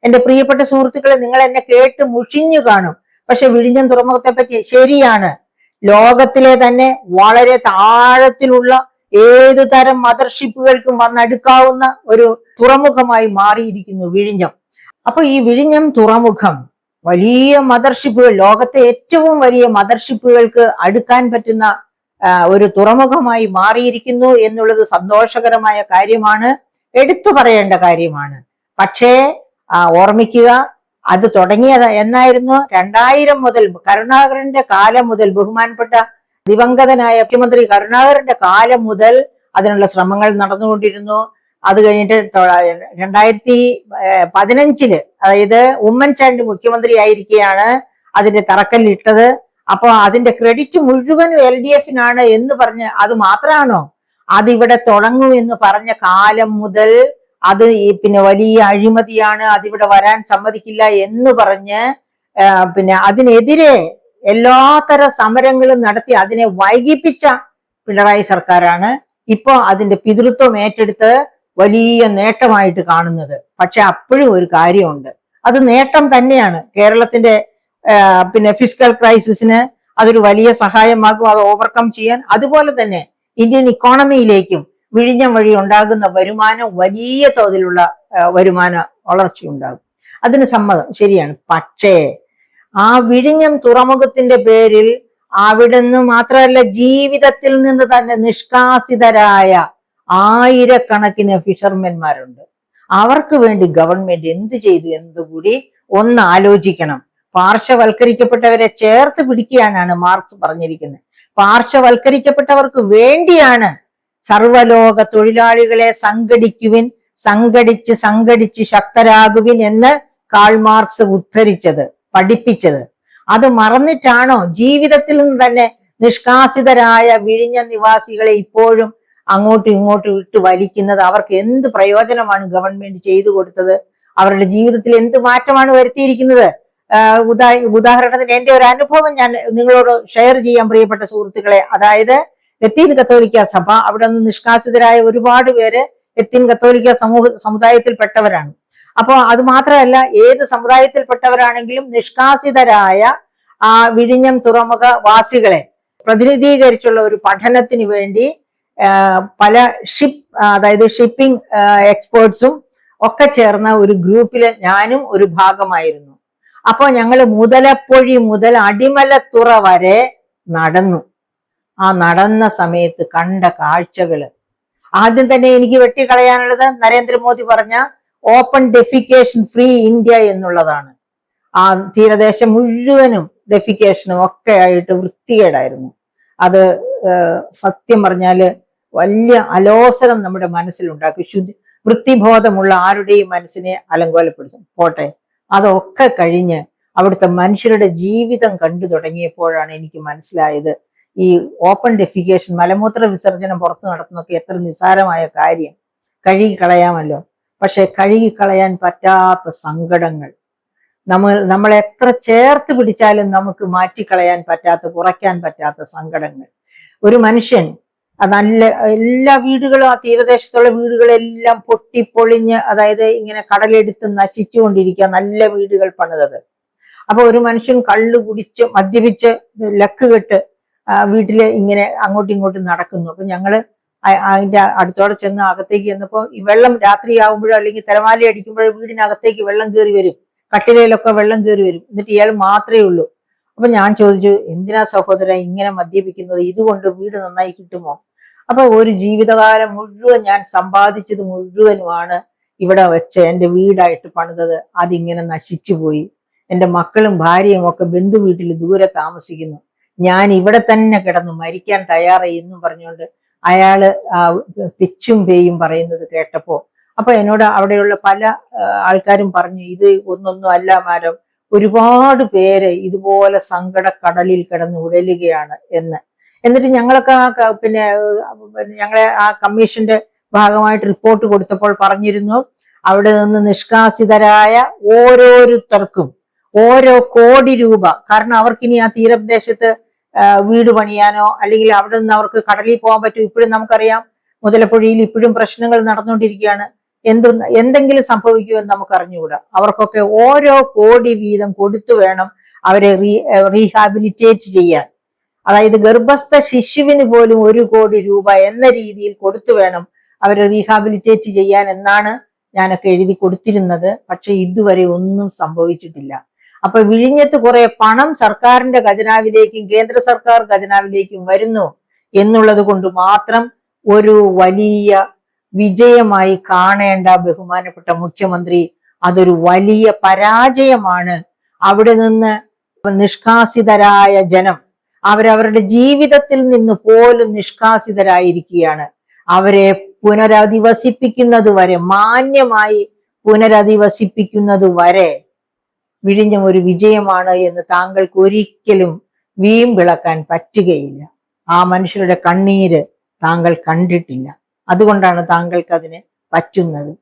എന്റെ പ്രിയപ്പെട്ട സുഹൃത്തുക്കളെ, നിങ്ങൾ എന്നെ കേട്ട് മുഷിഞ്ഞു കാണും. പക്ഷെ വിഴിഞ്ഞം തുറമുഖത്തെ പറ്റി ശരിയാണ്. ലോകത്തിലെ തന്നെ വളരെ താഴത്തിലുള്ള ഏതു തരം മദർഷിപ്പുകൾക്കും വന്നെടുക്കാവുന്ന ഒരു തുറമുഖമായി മാറിയിരിക്കുന്നു വിഴിഞ്ഞം. അപ്പൊ ഈ വിഴിഞ്ഞം തുറമുഖം വലിയ മദർഷിപ്പുകൾ, ലോകത്തെ ഏറ്റവും വലിയ മദർഷിപ്പുകൾക്ക് അടുക്കാൻ പറ്റുന്ന ഒരു തുറമുഖമായി മാറിയിരിക്കുന്നു എന്നുള്ളത് സന്തോഷകരമായ കാര്യമാണ്, എടുത്തു പറയേണ്ട കാര്യമാണ്. പക്ഷേ ഓർമ്മിക്കുക, അത് തുടങ്ങിയത് എന്നായിരുന്നു? 2000 മുതൽ, കരുണാകരന്റെ കാലം മുതൽ, ബഹുമാനപ്പെട്ട ദിവംഗതനായ മുഖ്യമന്ത്രി കരുണാകരന്റെ കാലം മുതൽ അതിനുള്ള ശ്രമങ്ങൾ നടന്നുകൊണ്ടിരുന്നു. അത് കഴിഞ്ഞിട്ട് 2015 അതായത് ഉമ്മൻചാണ്ടി മുഖ്യമന്ത്രി ആയിരിക്കെയാണ് അതിന്റെ തറക്കല്ലിട്ടത്. അപ്പൊ അതിന്റെ ക്രെഡിറ്റ് മുഴുവനും LDF എന്ന് പറഞ്ഞ്, അത് മാത്രമാണോ? അതിവിടെ തുടങ്ങും എന്ന് പറഞ്ഞ കാലം മുതൽ അത് പിന്നെ വലിയ അഴിമതിയാണ്, അതിവിടെ വരാൻ സമ്മതിക്കില്ല എന്ന് പറഞ്ഞ് പിന്നെ അതിനെതിരെ എല്ലാത്തര സമരങ്ങളും നടത്തി അതിനെ വൈകിപ്പിച്ച പിണറായി സർക്കാരാണ് ഇപ്പൊ അതിന്റെ പിതൃത്വം ഏറ്റെടുത്ത് വലിയ നേട്ടമായിട്ട് കാണുന്നത്. പക്ഷെ അപ്പോഴും ഒരു കാര്യമുണ്ട്, അത് നേട്ടം തന്നെയാണ്. കേരളത്തിന്റെ പിന്നെ ഫിസ്ക്കൽ ക്രൈസിസിന് അതൊരു വലിയ സഹായമാകും, അത് ഓവർകം ചെയ്യാൻ. അതുപോലെ തന്നെ ഇന്ത്യൻ ഇക്കോണമിയിലേക്കും വിഴിഞ്ഞം വഴി ഉണ്ടാകുന്ന വരുമാനം വലിയ തോതിലുള്ള വരുമാന വളർച്ചയുണ്ടാകും. അതിന് സമ്മതം, ശരിയാണ്. പക്ഷേ ആ വിഴിഞ്ഞം തുറമുഖത്തിന്റെ പേരിൽ അവിടുന്ന് മാത്രമല്ല, ജീവിതത്തിൽ നിന്ന് തന്നെ നിഷ്കാസിതരായ ആയിരക്കണക്കിന് ഫിഷർമെന്മാരുണ്ട്. അവർക്ക് വേണ്ടി ഗവൺമെന്റ് എന്ത് ചെയ്തു എന്നതുകൂടി ഒന്ന് ആലോചിക്കണം. പാർശ്വവൽക്കരിക്കപ്പെട്ടവരെ ചേർത്ത് പിടിക്കാനാണ് മാർക്സ് പറഞ്ഞിരിക്കുന്നത്. പാർശ്വവൽക്കരിക്കപ്പെട്ടവർക്ക് വേണ്ടിയാണ് സർവലോക തൊഴിലാളികളെ സംഘടിക്കുവിൻ, സംഘടിച്ച് ശക്തരാകുവിൻ എന്ന് കാൾ മാർക്സ് ഉദ്ധരിച്ചത്, പഠിപ്പിച്ചത്. അത് മറന്നിട്ടാണോ ജീവിതത്തിൽ നിന്ന് തന്നെ നിഷ്കാസിതരായ വിഴിഞ്ഞ നിവാസികളെ ഇപ്പോഴും അങ്ങോട്ടും ഇങ്ങോട്ടും ഇട്ട് വലിക്കുന്നത്? അവർക്ക് എന്ത് പ്രയോജനമാണ് ഗവൺമെന്റ് ചെയ്തു കൊടുത്തത്? അവരുടെ ജീവിതത്തിൽ എന്ത് മാറ്റമാണ് വരുത്തിയിരിക്കുന്നത്? ഉദാഹരണത്തിന് എന്റെ ഒരു അനുഭവം ഞാൻ നിങ്ങളോട് ഷെയർ ചെയ്യാൻ പ്രിയപ്പെട്ട സുഹൃത്തുക്കളെ. അതായത് ലത്തീൻ കത്തോലിക്ക സഭ, അവിടെ നിന്ന് നിഷ്കാസിതരായ ഒരുപാട് പേര് ലത്തീൻ കത്തോലിക്ക സമുദായത്തിൽപ്പെട്ടവരാണ്. അപ്പൊ അത് മാത്രമല്ല, ഏത് സമുദായത്തിൽപ്പെട്ടവരാണെങ്കിലും നിഷ്കാസിതരായ ആ വിഴിഞ്ഞം തുറമുഖ വാസികളെ പ്രതിനിധീകരിച്ചുള്ള ഒരു പഠനത്തിന് വേണ്ടി പല അതായത് ഷിപ്പിംഗ് എക്സ്പേർട്സും ഒക്കെ ചേർന്ന ഒരു ഗ്രൂപ്പില് ഞാനും ഒരു ഭാഗമായിരുന്നു. അപ്പൊ ഞങ്ങൾ മുതലപ്പൊഴി മുതൽ അടിമലത്തുറ വരെ നടന്നു. ആ നടന്ന സമയത്ത് കണ്ട കാഴ്ചകള്, ആദ്യം തന്നെ എനിക്ക് വെട്ടിക്കളയാനുള്ളത് നരേന്ദ്രമോദി പറഞ്ഞ ഓപ്പൺ ഡെഫിക്കേഷൻ ഫ്രീ ഇന്ത്യ എന്നുള്ളതാണ്. ആ തീരദേശം മുഴുവനും ഡെഫിക്കേഷനും ഒക്കെ ആയിട്ട് വൃത്തികേടായിരുന്നു. അത് സത്യം പറഞ്ഞാല് വലിയ അലോസരം നമ്മുടെ മനസ്സിലുണ്ടാക്കി. വൃത്തിബോധമുള്ള ആരുടെയും മനസ്സിനെ അലങ്കോലപ്പെടുത്തും. പോട്ടെ, അതൊക്കെ കഴിഞ്ഞ് അവിടുത്തെ മനുഷ്യരുടെ ജീവിതം കണ്ടു തുടങ്ങിയപ്പോഴാണ് എനിക്ക് മനസ്സിലായത് ഈ ഓപ്പൺ ഡെഫിക്കേഷൻ, മലമൂത്ര വിസർജനം പുറത്തു നടത്തുന്നൊക്കെ എത്ര നിസ്സാരമായ കാര്യം, കഴുകിക്കളയാമല്ലോ. പക്ഷെ കഴുകിക്കളയാൻ പറ്റാത്ത സങ്കടങ്ങൾ, നമ്മൾ എത്ര ചേർത്ത് പിടിച്ചാലും നമുക്ക് മാറ്റിക്കളയാൻ പറ്റാത്ത, കുറയ്ക്കാൻ പറ്റാത്ത സങ്കടങ്ങൾ. ഒരു മനുഷ്യൻ നല്ല എല്ലാ വീടുകളും, ആ തീരദേശത്തുള്ള വീടുകളെല്ലാം പൊട്ടിപ്പൊളിഞ്ഞ്, അതായത് ഇങ്ങനെ കടലെടുത്ത് നശിച്ചുകൊണ്ടിരിക്കുക, നല്ല വീടുകൾ പണിതത്. അപ്പൊ ഒരു മനുഷ്യൻ കള്ളു കുടിച്ച് മദ്യപിച്ച് ലക്ക് കെട്ട് വീട്ടില് ഇങ്ങനെ അങ്ങോട്ടും ഇങ്ങോട്ടും നടക്കുന്നു. അപ്പൊ ഞങ്ങള് അതിന്റെ അടുത്തോടെ ചെന്ന് അകത്തേക്ക് ചെന്നപ്പോ ഈ വെള്ളം രാത്രിയാകുമ്പോഴോ അല്ലെങ്കിൽ തിരമാല അടിക്കുമ്പോഴോ വീടിനകത്തേക്ക് വെള്ളം കയറി വരും, കട്ടിലയിലൊക്കെ വെള്ളം കയറി വരും. എന്നിട്ട് ഇയാൾ മാത്രമേ ഉള്ളൂ. അപ്പൊ ഞാൻ ചോദിച്ചു, എന്തിനാ സഹോദര ഇങ്ങനെ മദ്യപിക്കുന്നത്? ഇതുകൊണ്ട് വീട് നന്നായി കിട്ടുമോ? അപ്പൊ ഒരു ജീവിതകാലം മുഴുവൻ ഞാൻ സമ്പാദിച്ചത് മുഴുവനുമാണ് ഇവിടെ വെച്ച് എന്റെ വീടായിട്ട് പണിതത്, അതിങ്ങനെ നശിച്ചുപോയി. എന്റെ മക്കളും ഭാര്യയും ഒക്കെ ബന്ധു വീട്ടിൽ ദൂരെ താമസിക്കുന്നു, ഞാൻ ഇവിടെ തന്നെ കിടന്നു മരിക്കാൻ തയ്യാറായി എന്നും പറഞ്ഞുകൊണ്ട് അയാള് പിച്ചും പേയും പറയുന്നത് കേട്ടപ്പോ, അപ്പൊ എന്നോട് അവിടെയുള്ള പല ആൾക്കാരും പറഞ്ഞു, ഇത് ഒന്നൊന്നും അല്ല മാഡം, ഒരുപാട് പേര് ഇതുപോലെ സങ്കടക്കടലിൽ കിടന്ന് ഉടലുകയാണ് എന്ന്. എന്നിട്ട് ഞങ്ങളൊക്കെ പിന്നെ ഞങ്ങളെ ആ കമ്മീഷന്റെ ഭാഗമായിട്ട് റിപ്പോർട്ട് കൊടുത്തപ്പോൾ പറഞ്ഞിരുന്നു, അവിടെ നിന്ന് നിഷ്കാസിതരായ ഓരോരുത്തർക്കും ഓരോ കോടി രൂപ, കാരണം അവർക്കിനി ആ തീരദേശത്ത് വീട് പണിയാനോ അല്ലെങ്കിൽ അവിടെ നിന്ന് അവർക്ക് കടലിൽ പോകാൻ പറ്റും. ഇപ്പോഴും നമുക്കറിയാം മുതലപ്പുഴയിൽ ഇപ്പോഴും പ്രശ്നങ്ങൾ നടന്നുകൊണ്ടിരിക്കുകയാണ്. എന്തെങ്കിലും സംഭവിക്കുമെന്ന് നമുക്ക് അറിഞ്ഞുകൂടാ. അവർക്കൊക്കെ ഓരോ കോടി വീതം കൊടുത്തു വേണം അവരെ റീഹാബിലിറ്റേറ്റ് ചെയ്യാൻ. അതായത് ഗർഭസ്ഥ ശിശുവിന് പോലും 1 കോടി രൂപ എന്ന രീതിയിൽ കൊടുത്തു വേണം അവരെ റീഹാബിലിറ്റേറ്റ് ചെയ്യാൻ എന്നാണ് ഞാനൊക്കെ എഴുതി കൊടുത്തിരുന്നത്. പക്ഷെ ഇതുവരെ ഒന്നും സംഭവിച്ചിട്ടില്ല. അപ്പൊ വിഴിഞ്ഞത്ത് കുറെ പണം സർക്കാരിന്റെ ഖജനാവിലേക്കും കേന്ദ്ര സർക്കാർ ഖജനാവിലേക്കും വരുന്നു എന്നുള്ളത് കൊണ്ട് മാത്രം ഒരു വലിയ വിജയമായി കാണേണ്ട ബഹുമാനപ്പെട്ട മുഖ്യമന്ത്രി, അതൊരു വലിയ പരാജയമാണ്. അവിടെ നിന്ന് നിഷ്കാസിതരായ ജനം അവരവരുടെ ജീവിതത്തിൽ നിന്ന് പോലും നിഷ്കാസിതരായിരിക്കുകയാണ്. അവരെ പുനരധിവസിപ്പിക്കുന്നത് വരെ, മാന്യമായി പുനരധിവസിപ്പിക്കുന്നത് വരെ വിഴിഞ്ഞം ഒരു വിജയമാണ് എന്ന് താങ്കൾക്ക് ഒരിക്കലും വീമ്പിളക്കാൻ പറ്റുകയില്ല. ആ മനുഷ്യരുടെ കണ്ണീര് താങ്കൾ കണ്ടിട്ടില്ല, അതുകൊണ്ടാണ് താങ്കൾക്ക് അതിന് പറ്റുന്നത്.